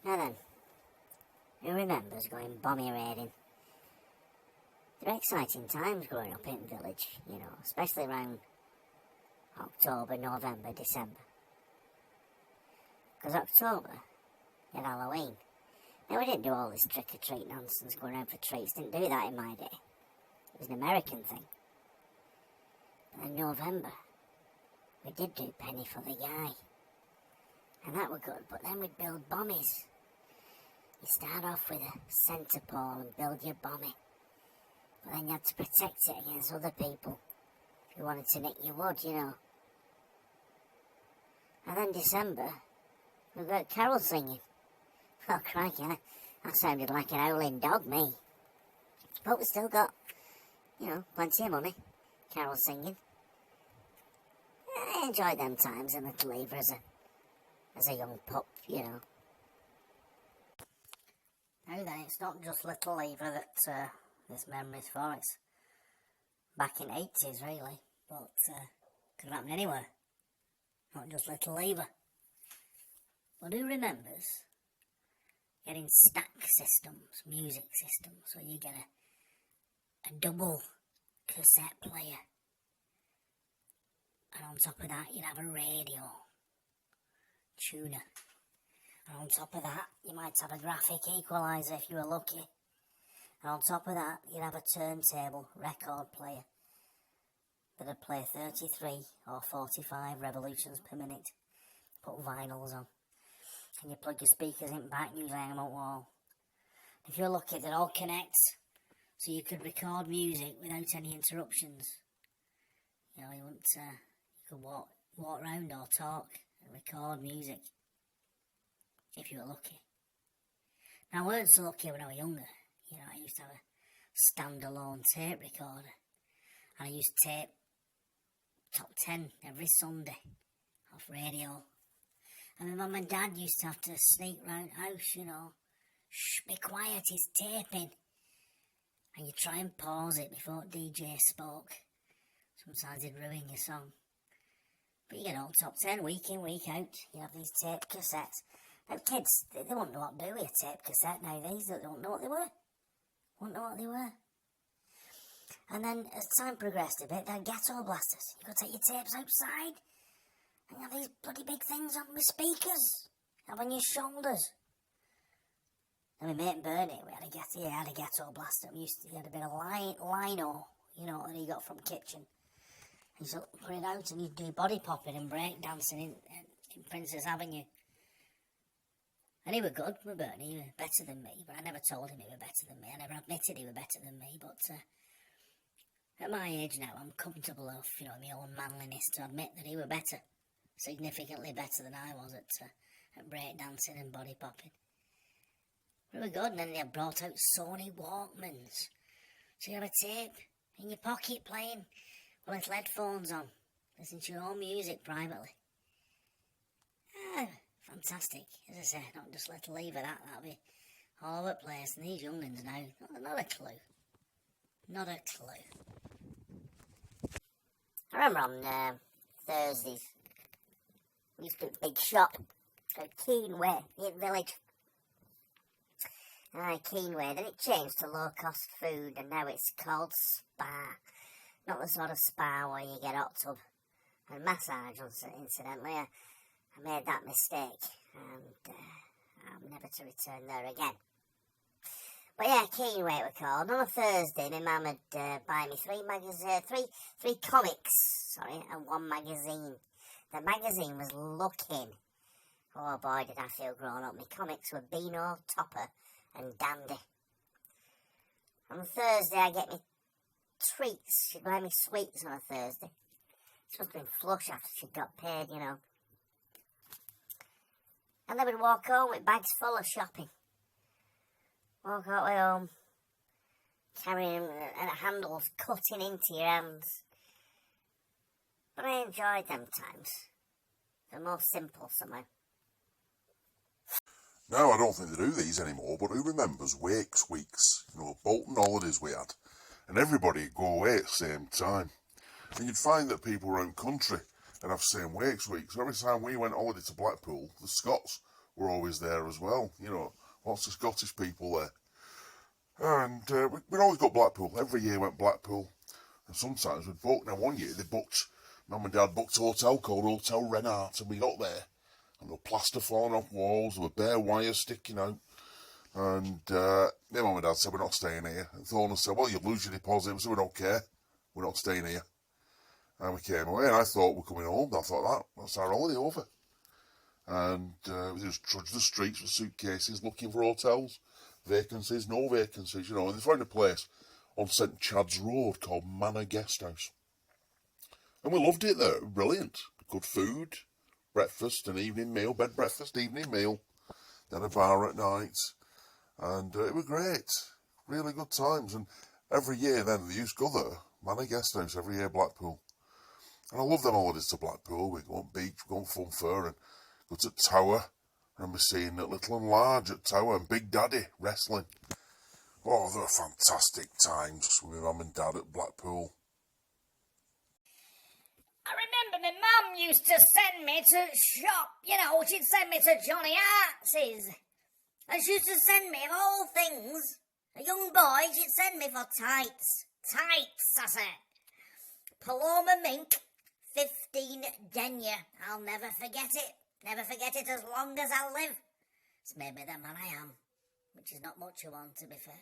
Now then, who remembers going bommy raiding? They're exciting times growing up in the village, you know, especially around October, November, December. Because October, you had Halloween. Now, we didn't do all this trick-or-treat nonsense going around for treats. Didn't do that in my day. It was an American thing. But in November, we did do penny for the guy. And that were good, but then we'd build bommies. You start off with a centre pole and build your bommy. But then you had to protect it against other people. If you wanted to nick your wood, you know. And then December, we've got carol singing. Oh, crikey, that sounded like an howling dog, me. But we still got, you know, plenty of money. Carol singing. I enjoyed them times in Little Lever as a young pup, you know. Now then, it's not just Little Lever that this memory's for. It's back in the 80s, really. But could happen anywhere. Not just Little Lever. But who remembers getting stack systems, music systems, so you get a double cassette player, and on top of that you'd have a radio tuner, and on top of that you might have a graphic equaliser if you were lucky, and on top of that you'd have a turntable record player that'd play 33 or 45 revolutions per minute, put vinyls on. And you plug your speakers in back and you lay them on the wall. If you're lucky, they'd all connect, so you could record music without any interruptions. You know, you could walk around or talk and record music, if you were lucky. Now, I weren't so lucky when I was younger. You know, I used to have a standalone tape recorder, and I used to tape top 10 every Sunday off radio. And my mum and dad used to have to sneak round the house, you know. Shh, be quiet, he's taping. And you try and pause it before DJ spoke. Sometimes it'd ruin your song. But you get all top 10 week in, week out. You have these tape cassettes. Now kids, they won't know what to do with a tape cassette nowadays. They don't know what they were. Won't know what they were. And then as time progressed a bit, they had ghetto blasters. You could take your tapes outside. And you have these bloody big things on with speakers. Up on your shoulders. And my mate Bernie, we had a ghetto blaster. He had a bit of lino, you know, that he got from kitchen. He used to put it out and he'd do body popping and break dancing in Princess Avenue. And he was good with Bernie, he was better than me, but I never told him he was better than me. I never admitted he was better than me, but at my age now, I'm comfortable enough, you know, in my own manliness to admit that he was better. Significantly better than I was at break dancing and body popping. But it was good, and then they brought out Sony Walkmans. So you have a tape in your pocket playing with little headphones on, listening to your own music privately. Ah, fantastic. As I say, not just Little Lever, that'll be all over the place. And these young'uns now, not a clue. Not a clue. I remember on Thursdays, we used to do a big shop at Keene Way, in the village. Keene Way. Then it changed to low-cost food, and now it's called spa. Not the sort of spa where you get hot tub and massage, incidentally. I made that mistake, and I'm never to return there again. But yeah, Keene Way it was called. On a Thursday, my mum would buy me three comics, and one magazine. The magazine was looking. Oh boy, did I feel grown up. My comics were Beano, Topper and Dandy. On Thursday I get me treats. She'd buy me sweets on a Thursday. She must have been flush after she'd got paid, you know. And then we'd walk home with bags full of shopping. Walk all the way home, carrying handles cutting into your hands. But I enjoyed them times. They're more simple somehow. Now I don't think they do these anymore, but who remembers Wakes weeks? You know, Bolton holidays we had. And everybody would go away at the same time. And you'd find that people around country would have the same Wakes weeks. So every time we went holiday to Blackpool, the Scots were always there as well. You know, lots of Scottish people there. And we'd always got Blackpool. Every year went Blackpool. And sometimes we'd book. Now, one year they booked, Mum and Dad booked a hotel called Hotel Renart, and we got there. And there were plaster falling off walls, there were bare wires sticking out. And my Mum and Dad said, we're not staying here. And Thorne said, well, you'll lose your deposit. We said, we don't care. We're not staying here. And we came away, and I thought we're coming home. I thought, that's our holiday over. And we just trudged the streets with suitcases looking for hotels. Vacancies, no vacancies, you know. And they found a place on St Chad's Road called Manor Guesthouse. And we loved it there. Brilliant. Good food, breakfast and evening meal, bed breakfast, evening meal. Then a bar at night. And it was great. Really good times. And every year then they used to go there. Manor Guesthouse every year, Blackpool. And I love them holidays to Blackpool. We go on beach, we go on Fun Fair and go to Tower. I remember seeing Little and Large at Tower and Big Daddy wrestling. Oh, they were fantastic times with my mum and dad at Blackpool. I remember my mum used to send me to shop, you know, she'd send me to Johnny Arts's. And she used to send me, of all things, a young boy, she'd send me for tights. Tights, I said. Paloma Mink, 15 denier. I'll never forget it. Never forget it as long as I live. It's made me the man I am, which is not much of one, to be fair.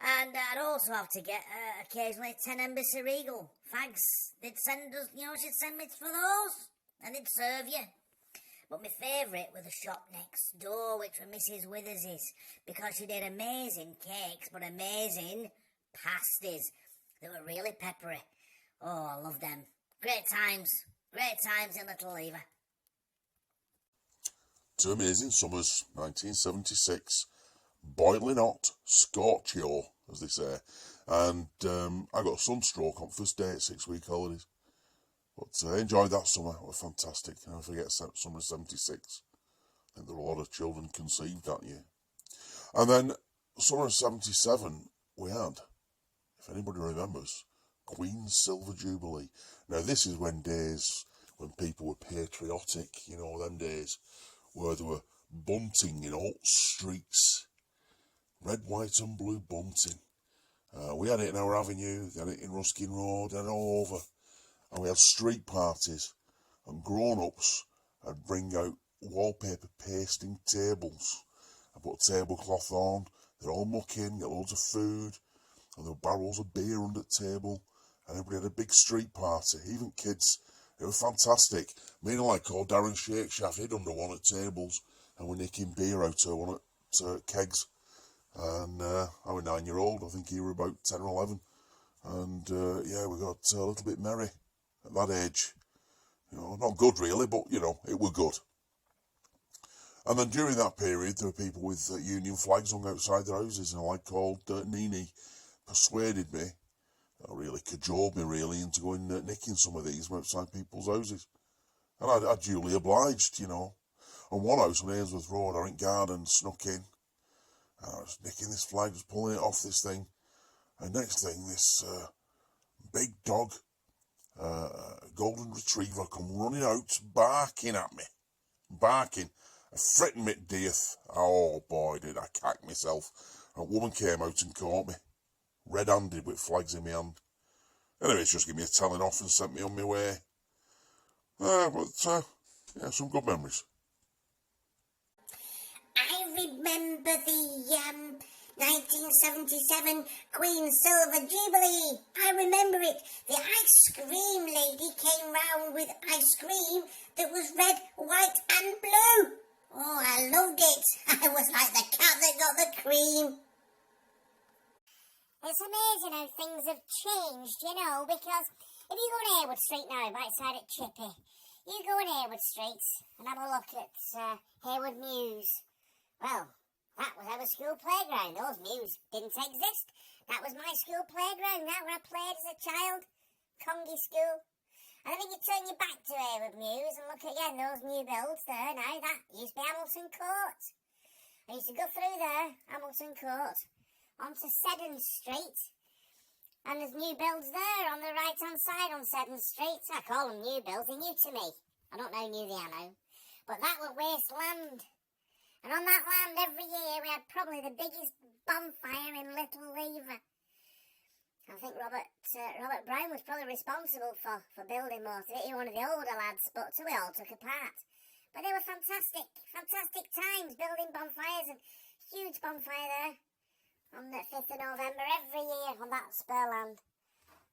And I'd also have to get, occasionally, 10 Embassy Regal fags. They'd send us, you know, she'd send me for those, and they'd serve you. But my favourite was the shop next door, which were Mrs Withers's, because she did amazing cakes, but amazing pasties. They were really peppery. Oh, I love them. Great times in Little Lever. Two amazing summers, 1976, boiling hot, scorchio, as they say, and I got a sunstroke on first day at 6-week holidays. But I enjoyed that summer. It was fantastic. I never forget summer of 76. I think there were a lot of children conceived that year. And then summer of 77, we had, if anybody remembers, Queen's Silver Jubilee. Now this is when people were patriotic, you know, them days where they were bunting in all streets. Red, white and blue bunting. We had it in our avenue, they had it in Ruskin Road, and all over. And we had street parties, and grown-ups would bring out wallpaper pasting tables. I put a tablecloth on, they'd all muck in, get loads of food, and there were barrels of beer under the table, and everybody had a big street party, even kids. It was fantastic. Me and like called Darren Shakeshaft, he'd under one at tables, and we're nicking beer out of one at kegs. And I was 9-year-old, I think he were about 10 or 11. And yeah, we got a little bit merry at that age. You know, not good really, but you know, it were good. And then during that period, there were people with Union flags hung outside their houses, and a lad called Nini persuaded me, really cajoled me really, into going nicking some of these from outside people's houses. And I duly obliged, you know. On one house on Ainsworth Road, I went garden, snuck in, and I was nicking this flag, just pulling it off this thing. And next thing, this big dog, golden retriever, come running out, barking at me. Barking. Fretting me to death. Oh boy, did I cack myself. A woman came out and caught me, red-handed with flags in my hand. Anyway, it's just gave me a telling off and sent me on my way. Yeah, some good memories. I remember the 1977 Queen's Silver Jubilee. I remember it. The ice cream lady came round with ice cream that was red, white and blue. Oh, I loved it. I was like the cat that got the cream. It's amazing how things have changed, you know, because if you go on Haywood Street now, right side at Chippy, you go on Haywood Street and have a look at Haywood Mews. Well, that was our school playground. Those mews didn't exist. That was my school playground. That where I played as a child. Congy school. And then if you turn your back to Haywood Mews and look again, those new builds there now, that used to be Hamilton Court. I used to go through there, Hamilton Court, onto Seddon Street. And there's new builds there on the right-hand side on Seddon Street. I call them new builds. They're new to me. I don't know how new they are now. But that was wasteland. And on that land every year we had probably the biggest bonfire in Little Lever. I think Robert Brown was probably responsible for building most of it. He was one of the older lads, but we all took a part. But they were fantastic times building bonfires, and huge bonfire there on the 5th of November every year on that spur land.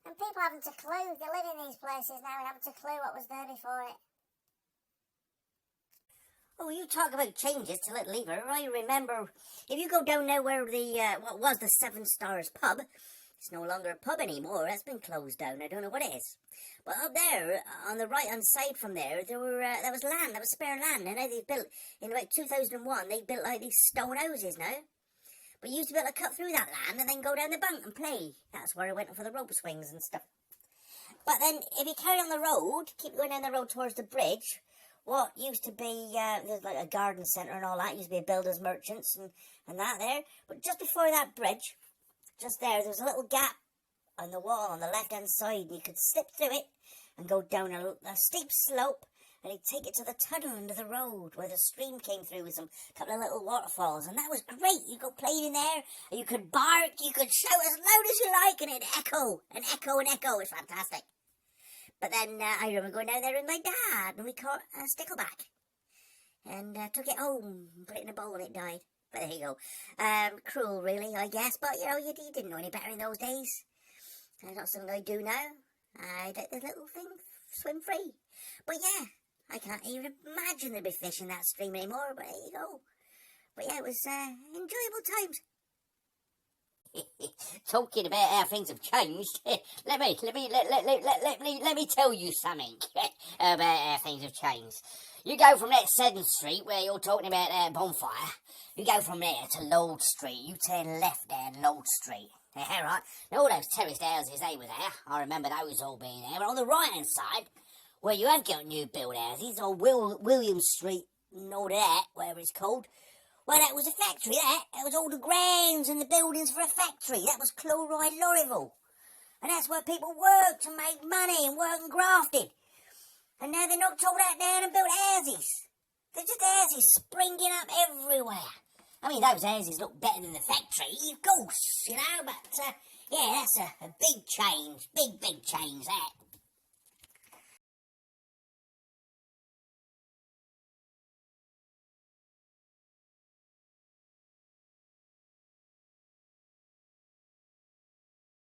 And people haven't a clue. They live in these places now and haven't a clue what was there before it. Oh, you talk about changes to Little Lever. I remember, if you go down there where the, what was the Seven Stars pub, it's no longer a pub anymore. It's been closed down. I don't know what it is. But up there, on the right-hand side from there, there was land. There was spare land. And now they've built, in about 2001, they built like these stone houses now. But you used to be able to cut through that land and then go down the bank and play. That's where I went for the rope swings and stuff. But then, if you carry on the road, keep going down the road towards the bridge, what used to be, there's like a garden centre and all that, used to be builders, merchants and that there. But just before that bridge, just there was a little gap on the wall on the left-hand side, and you could slip through it and go down a steep slope, and he'd take it to the tunnel under the road where the stream came through with some couple of little waterfalls, and that was great. You could play in there, and you could bark, you could shout as loud as you like, and it'd echo and echo and echo. It was fantastic. But then I remember going down there with my dad, and we caught a stickleback, and took it home and put it in a bowl, and it died. But there you go. Cruel, really, I guess. But, you know, you didn't know any better in those days. It's not something I do now. I let the little thing swim free. But, yeah, I can't even imagine there'd be fish in that stream anymore. But there you go. But, yeah, it was enjoyable times. Talking about how things have changed, let me tell you something about how things have changed. You go from that 7th Street where you're talking about that bonfire. You go from there to Lord Street. You turn left down Lord Street. Yeah, right. Now all those terraced houses, they were there. I remember those all being there. But on the right hand side, where you have got new build houses, or William Street and all that, whatever it's called. Well, that was a factory, that. That was all the grounds and the buildings for a factory. That was Chloride Lorryville. And that's where people worked and made money and worked and grafted. And now they knocked all that down and built houses. There's just houses springing up everywhere. I mean, those houses look better than the factory, of course, you know, but, yeah, that's a big change. Big change, that.